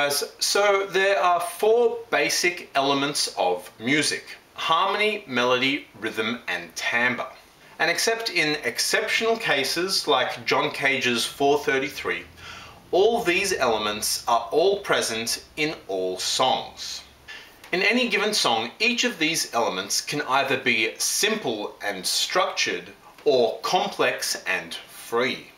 guys, so there are four basic elements of music: harmony, melody, rhythm and timbre. And except in exceptional cases like John Cage's 433, all these elements are all present in all songs. In any given song, each of these elements can either be simple and structured or complex and free.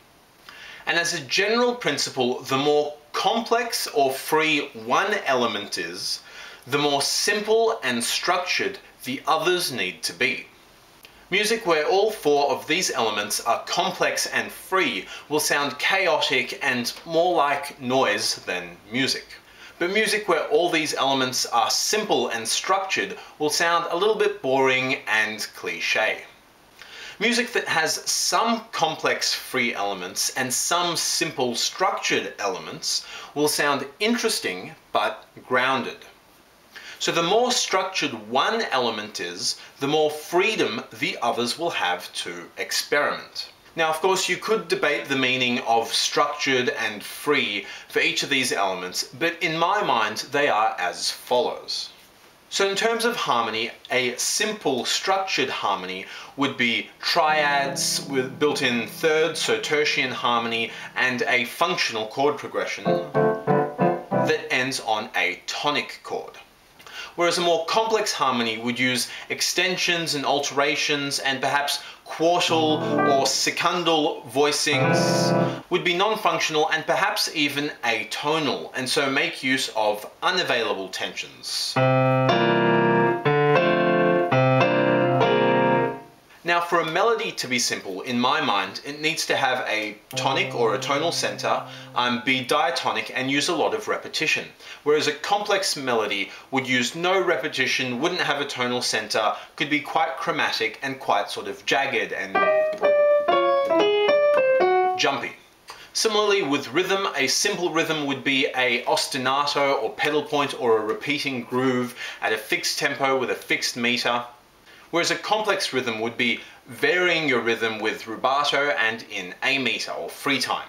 And as a general principle, the more complex or free one element is, the more simple and structured the others need to be. Music where all four of these elements are complex and free will sound chaotic and more like noise than music. But music where all these elements are simple and structured will sound a little bit boring and cliché. Music that has some complex free elements and some simple structured elements will sound interesting but grounded. So the more structured one element is, the more freedom the others will have to experiment. Now, of course, you could debate the meaning of structured and free for each of these elements, but in my mind, they are as follows. So in terms of harmony, a simple structured harmony would be triads with built-in thirds, so tertian harmony, and a functional chord progression that ends on a tonic chord. Whereas a more complex harmony would use extensions and alterations and perhaps quartal or secundal voicings, would be non-functional and perhaps even atonal, and so make use of unavailable tensions. Now, for a melody to be simple, in my mind, it needs to have a tonic or a tonal center, be diatonic and use a lot of repetition. Whereas a complex melody would use no repetition, wouldn't have a tonal center, could be quite chromatic and quite sort of jagged and jumpy. Similarly, with rhythm, a simple rhythm would be a ostinato or pedal point or a repeating groove at a fixed tempo with a fixed meter. Whereas a complex rhythm would be varying your rhythm with rubato and in A meter or free time.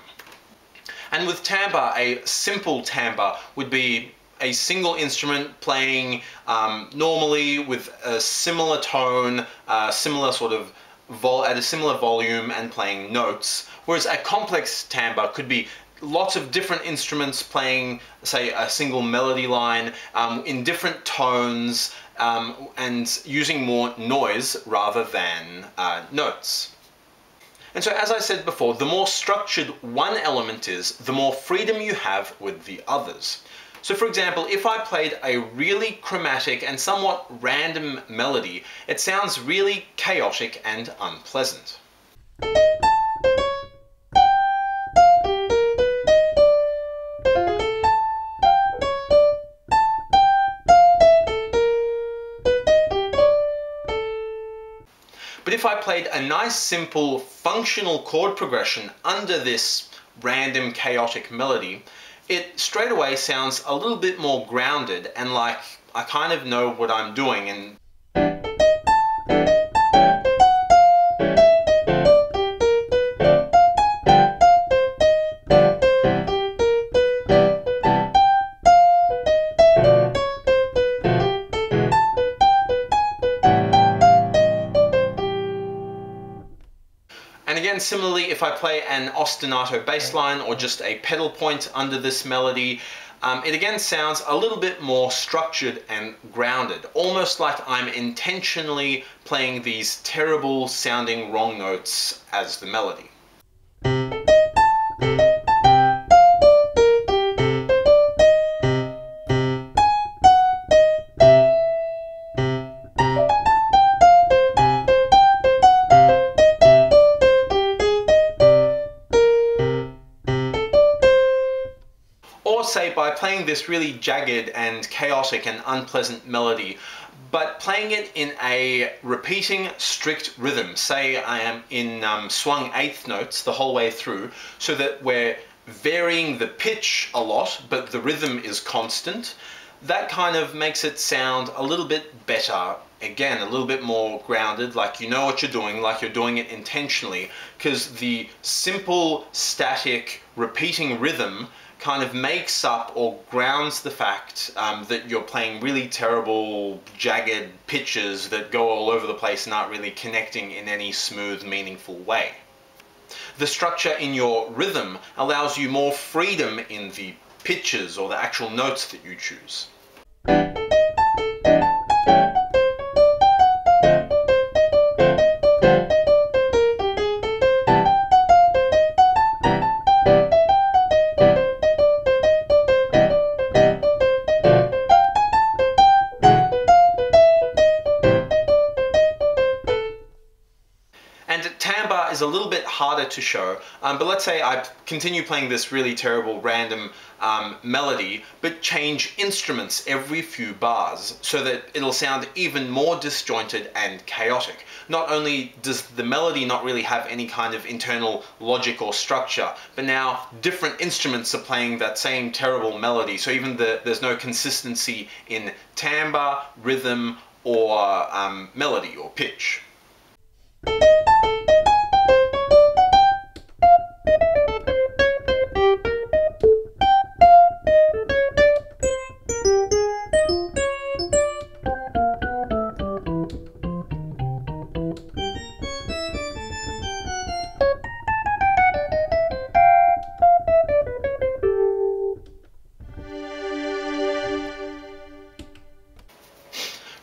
And with timbre, a simple timbre would be a single instrument playing normally with a similar tone, similar sort of at a similar volume and playing notes. Whereas a complex timbre could be lots of different instruments playing, say, a single melody line in different tones, and using more noise rather than notes. And so, as I said before, the more structured one element is, the more freedom you have with the others. So for example, if I played a really chromatic and somewhat random melody, it sounds really chaotic and unpleasant. But if I played a nice simple functional chord progression under this random chaotic melody, it straight away sounds a little bit more grounded and like I kind of know what I'm doing. And And again, similarly, if I play an ostinato bass line or just a pedal point under this melody, it again sounds a little bit more structured and grounded, almost like I'm intentionally playing these terrible sounding wrong notes as the melody. Or say by playing this really jagged and chaotic and unpleasant melody, but playing it in a repeating strict rhythm. Say I am in swung eighth notes the whole way through, so that we're varying the pitch a lot, but the rhythm is constant. That kind of makes it sound a little bit better. Again, a little bit more grounded, like you know what you're doing, like you're doing it intentionally, because the simple, static, repeating rhythm kind of makes up or grounds the fact that you're playing really terrible, jagged pitches that go all over the place and aren't really connecting in any smooth, meaningful way. The structure in your rhythm allows you more freedom in the pitches or the actual notes that you choose. And timbre is a little bit harder to show, but let's say I continue playing this really terrible random melody, but change instruments every few bars so that it'll sound even more disjointed and chaotic. Not only does the melody not really have any kind of internal logic or structure, but now different instruments are playing that same terrible melody, so even there's no consistency in timbre, rhythm, or melody or pitch.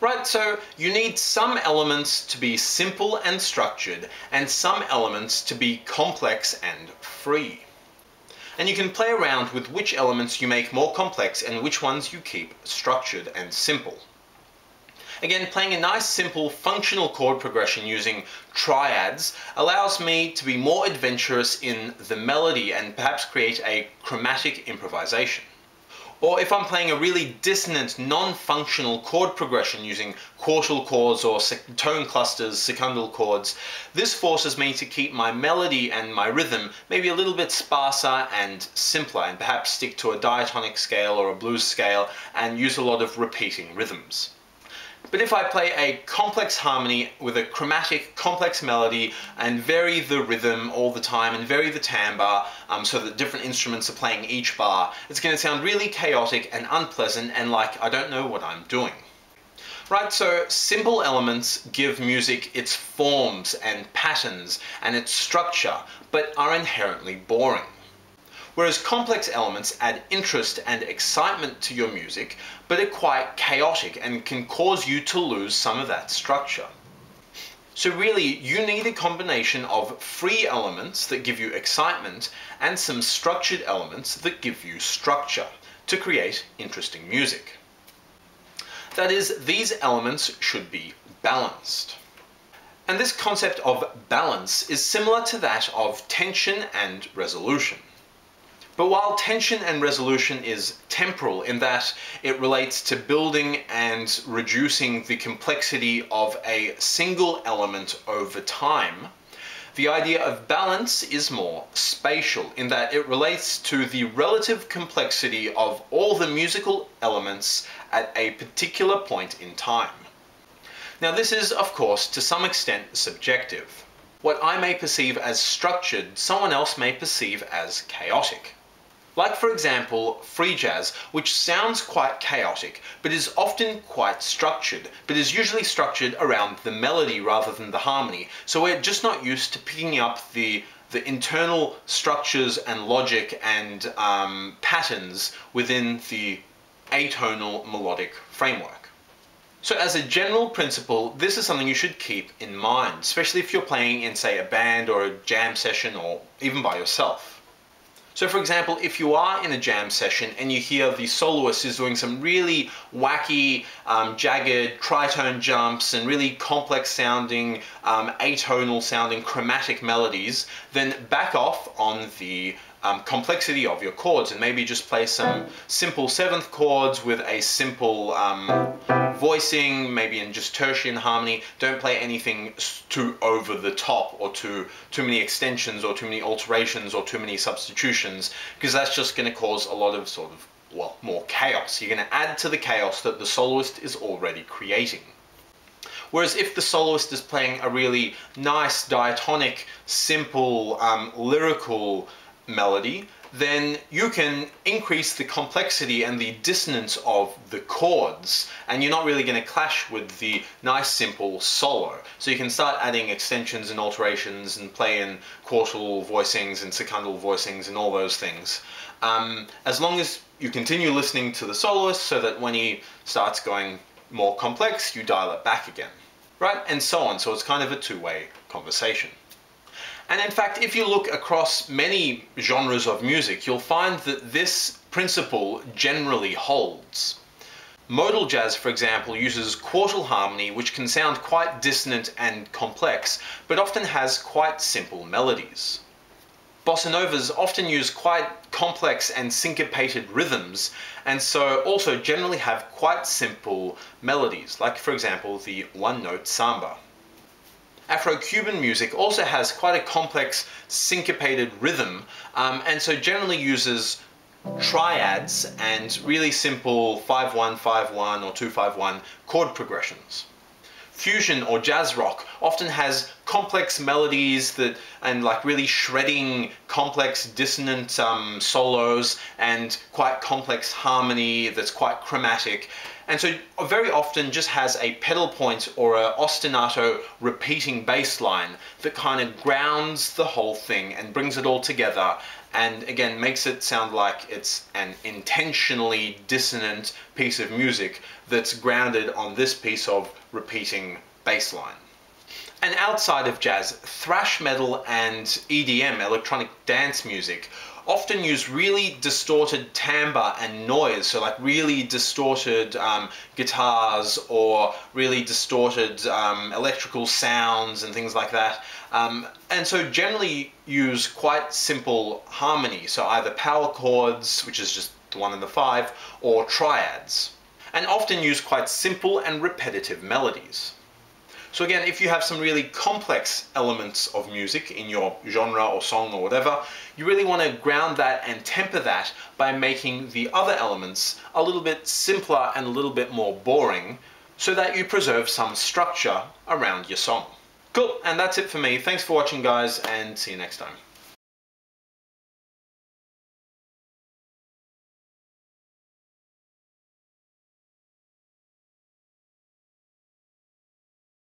Right, so you need some elements to be simple and structured, and some elements to be complex and free. And you can play around with which elements you make more complex and which ones you keep structured and simple. Again, playing a nice simple functional chord progression using triads allows me to be more adventurous in the melody and perhaps create a chromatic improvisation. Or if I'm playing a really dissonant, non-functional chord progression using quartal chords or tone clusters, secundal chords, this forces me to keep my melody and my rhythm maybe a little bit sparser and simpler, and perhaps stick to a diatonic scale or a blues scale and use a lot of repeating rhythms. But if I play a complex harmony with a chromatic, complex melody and vary the rhythm all the time and vary the timbre so that different instruments are playing each bar, it's going to sound really chaotic and unpleasant and like I don't know what I'm doing. Right, so simple elements give music its forms and patterns and its structure, but are inherently boring. Whereas complex elements add interest and excitement to your music, but are quite chaotic and can cause you to lose some of that structure. So really, you need a combination of free elements that give you excitement and some structured elements that give you structure to create interesting music. That is, these elements should be balanced. And this concept of balance is similar to that of tension and resolution. But while tension and resolution is temporal in that it relates to building and reducing the complexity of a single element over time, the idea of balance is more spatial in that it relates to the relative complexity of all the musical elements at a particular point in time. Now this is, of course, to some extent subjective. What I may perceive as structured, someone else may perceive as chaotic. Like, for example, free jazz, which sounds quite chaotic, but is often quite structured, but is usually structured around the melody rather than the harmony. So we're just not used to picking up the internal structures and logic and patterns within the atonal melodic framework. So as a general principle, this is something you should keep in mind, especially if you're playing in, say, a band or a jam session or even by yourself. So for example, if you are in a jam session and you hear the soloist is doing some really wacky, jagged tritone jumps and really complex sounding, atonal sounding chromatic melodies, then back off on the complexity of your chords and maybe just play some simple seventh chords with a simple voicing, maybe in just tertian harmony. Don't play anything too over the top or too many extensions or too many alterations or too many substitutions, because that's just going to cause a lot of sort of, well, more chaos. You're going to add to the chaos that the soloist is already creating. Whereas if the soloist is playing a really nice, diatonic, simple, lyrical melody, then you can increase the complexity and the dissonance of the chords, and you're not really going to clash with the nice simple solo. So you can start adding extensions and alterations and play in quartal voicings and secundal voicings and all those things. As long as you continue listening to the soloist, so that when he starts going more complex, you dial it back again, right? And so on. So it's kind of a two-way conversation. And in fact, if you look across many genres of music, you'll find that this principle generally holds. Modal jazz, for example, uses quartal harmony, which can sound quite dissonant and complex, but often has quite simple melodies. Bossa novas often use quite complex and syncopated rhythms, and so also generally have quite simple melodies, like for example the one-note samba. Afro-Cuban music also has quite a complex syncopated rhythm, and so generally uses triads and really simple 5-1, 5-1 or 2-5-1 chord progressions. Fusion or jazz rock often has complex melodies and like really shredding, complex dissonant solos and quite complex harmony that's quite chromatic. And so very often just has a pedal point or a ostinato repeating bass line that kind of grounds the whole thing and brings it all together, and again makes it sound like it's an intentionally dissonant piece of music that's grounded on this piece of repeating bass line. And outside of jazz, thrash metal and EDM, electronic dance music, often use really distorted timbre and noise, so like really distorted guitars or really distorted electrical sounds and things like that. And so generally use quite simple harmony, so either power chords, which is just the 1 and the 5, or triads, and often use quite simple and repetitive melodies. So again, if you have some really complex elements of music in your genre or song or whatever, you really want to ground that and temper that by making the other elements a little bit simpler and a little bit more boring, so that you preserve some structure around your song. Cool, and that's it for me. Thanks for watching, guys, and see you next time.